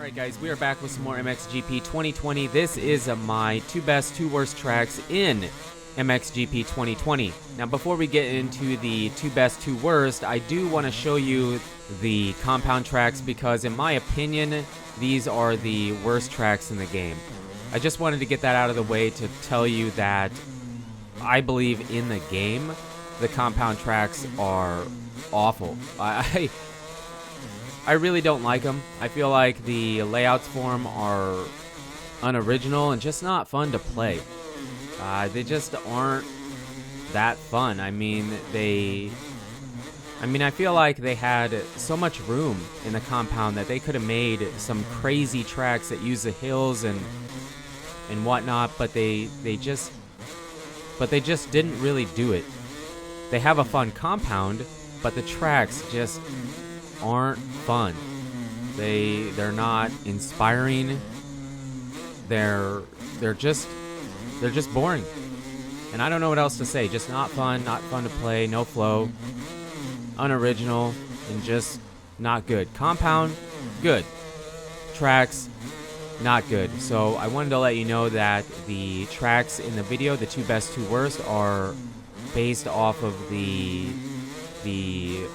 Alright guys, we are back with some more MXGP 2020. This is my 2 best, 2 worst tracks in MXGP 2020. Now before we get into the 2 best, 2 worst, I do want to show you the compound tracks because in my opinion, these are the worst tracks in the game. I just wanted to get that out of the way to tell you that I believe in the game, the compound tracks are awful. I really don't like them. I feel like the layouts for them are unoriginal and just not fun to play. They just aren't that fun. I feel like they had so much room in the compound that they could have made some crazy tracks that use the hills and whatnot, but they just didn't really do it. They have a fun compound, but the tracks just aren't fun. They're not inspiring. They're just boring. And I don't know what else to say. Just not fun to play, no flow, unoriginal, and just not good. Compound, good. Tracks, not good. So I wanted to let you know that the tracks in the video, the 2 best, 2 worst, are based off of the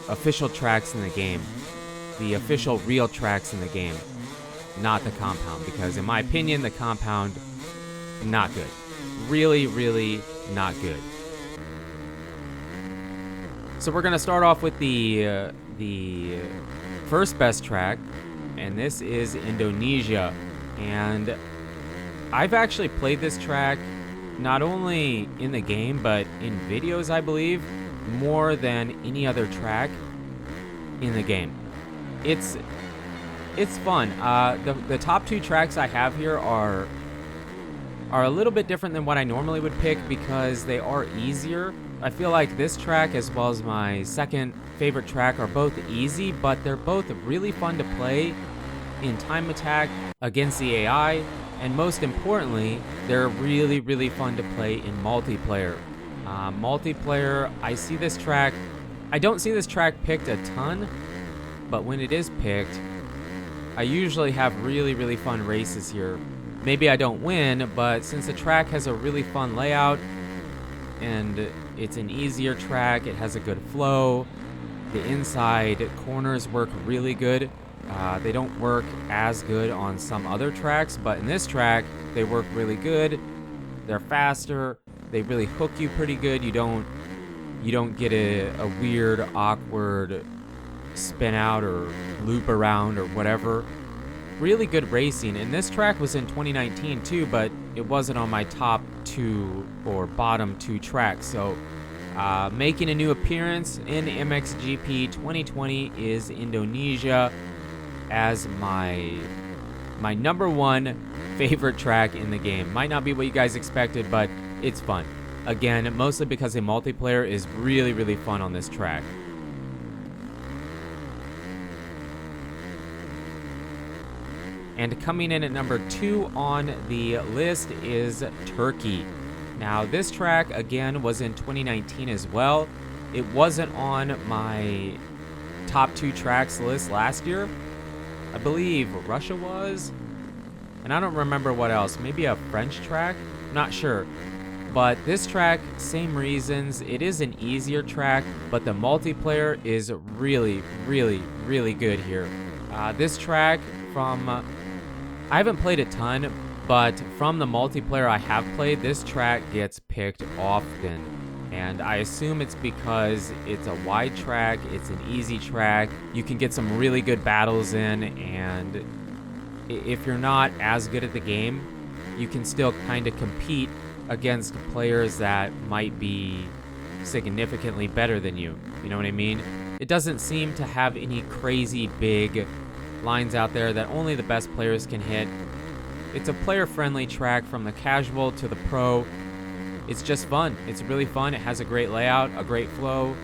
official tracks in the game, the official real tracks in the game, not the compound, because in my opinion the compound, not good. Really not good. So we're gonna start off with the first best track, and this is Indonesia. And I've actually played this track not only in the game but in videos, I believe, more than any other track in the game. It's fun. The top 2 tracks I have here are a little bit different than what I normally would pick because they are easier. I feel like this track as well as my second favorite track are both easy, but they're both really fun to play in time attack against the AI, and most importantly, they're really fun to play in multiplayer. Multiplayer, I don't see this track picked a ton, but when it is picked, I usually have really fun races here. Maybe I don't win, but since the track has a really fun layout and it's an easier track, it has a good flow, the inside corners work really good. They don't work as good on some other tracks, but in this track, they work really good. They're faster. They really hook you pretty good. You don't get a weird, awkward spin out or loop around or whatever. Really good racing. And this track was in 2019 too, but it wasn't on my top 2 or bottom 2 tracks. So making a new appearance in MXGP 2020 is Indonesia as my number 1 favorite track in the game. Might not be what you guys expected, but it's fun. Again, mostly because the multiplayer is really fun on this track. And coming in at number 2 on the list is Turkey. Now this track again was in 2019 as well. It wasn't on my top 2 tracks list last year. I believe Russia was, and I don't remember what else. Maybe a French track? Not sure. But this track, same reasons. It is an easier track, but the multiplayer is really good here. This track I haven't played a ton, but from the multiplayer I have played, this track gets picked often. And I assume it's because it's a wide track, it's an easy track, you can get some really good battles in, and if you're not as good at the game, you can still kind of compete against players that might be significantly better than you. You know what I mean? It doesn't seem to have any crazy big lines out there that only the best players can hit. It's a player-friendly track from the casual to the pro. It's just fun. It's really fun. It has a great layout, a great flow.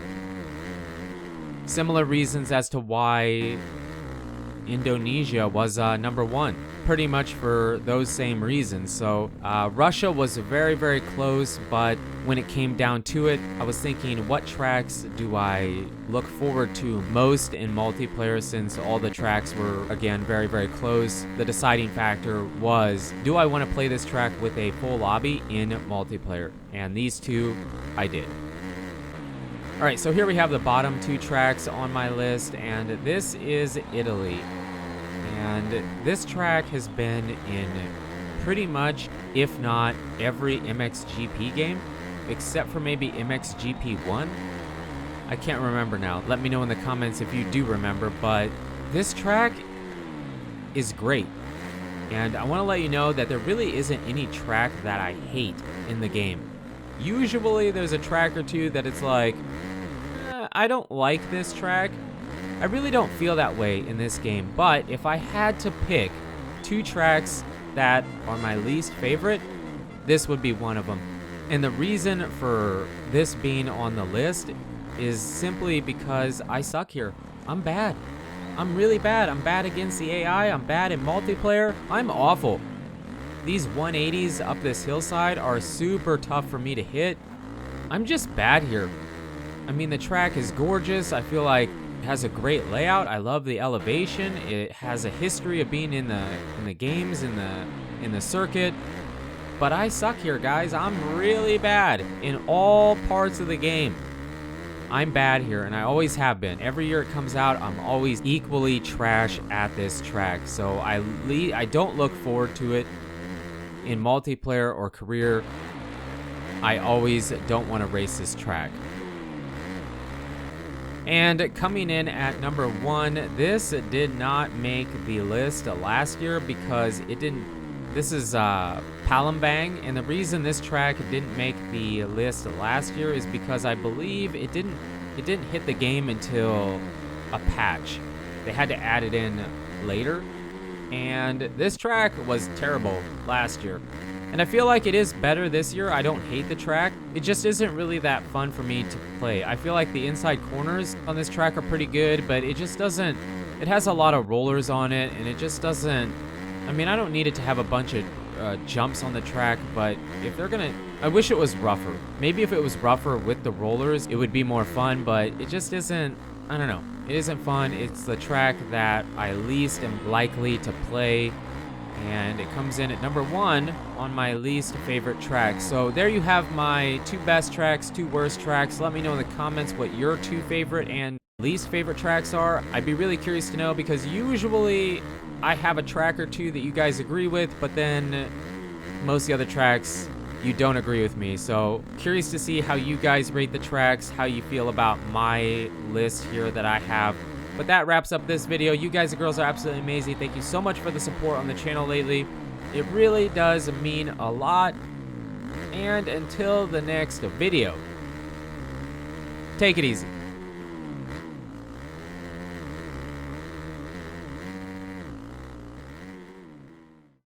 Similar reasons as to why Indonesia was number 1, pretty much for those same reasons. So Russia was very, very close, but when it came down to it, I was thinking, what tracks do I look forward to most in multiplayer, since all the tracks were, again, very, very close. The deciding factor was, do I want to play this track with a full lobby in multiplayer? And these two, I did. All right, so here we have the bottom 2 tracks on my list, and this is Italy. And this track has been in pretty much, if not every MXGP game, except for maybe MXGP 1. I can't remember now. Let me know in the comments if you do remember, but this track is great. And I want to let you know that there really isn't any track that I hate in the game. Usually there's a track or two that it's like, I don't like this track. I really don't feel that way in this game, but if I had to pick 2 tracks that are my least favorite, this would be one of them. And the reason for this being on the list is simply because I suck here. I'm bad. I'm really bad. I'm bad against the AI. I'm bad in multiplayer. I'm awful. These 180s up this hillside are super tough for me to hit. I'm just bad here. I mean, the track is gorgeous. I feel like it has a great layout. I love the elevation. It has a history of being in the games, in the circuit. But I suck here, guys. I'm really bad in all parts of the game. I'm bad here, and I always have been. Every year it comes out, I'm always equally trash at this track. So I don't look forward to it in multiplayer or career. I always don't want to race this track. And coming in at number 1, this did not make the list last year because it didn't. This is Palembang, and the reason this track didn't make the list last year is because I believe it didn't hit the game until a patch. They had to add it in later, and this track was terrible last year. And I feel like it is better this year. I don't hate the track. It just isn't really that fun for me to play. I feel like the inside corners on this track are pretty good, but it just doesn't. It has a lot of rollers on it, and it just doesn't. I mean, I don't need it to have a bunch of jumps on the track, but if they're gonna, I wish it was rougher. Maybe if it was rougher with the rollers, it would be more fun, but it just isn't. I don't know. It isn't fun. It's the track that I least am likely to play. And it comes in at number 1 on my least favorite track. So there you have my 2 best tracks, 2 worst tracks. Let me know in the comments what your 2 favorite and least favorite tracks are. I'd be really curious to know, because usually I have a track or 2 that you guys agree with, but then most of the other tracks you don't agree with me. So curious to see how you guys rate the tracks, how you feel about my list here that I have. But that wraps up this video. You guys and girls are absolutely amazing. Thank you so much for the support on the channel lately. It really does mean a lot. And until the next video, take it easy.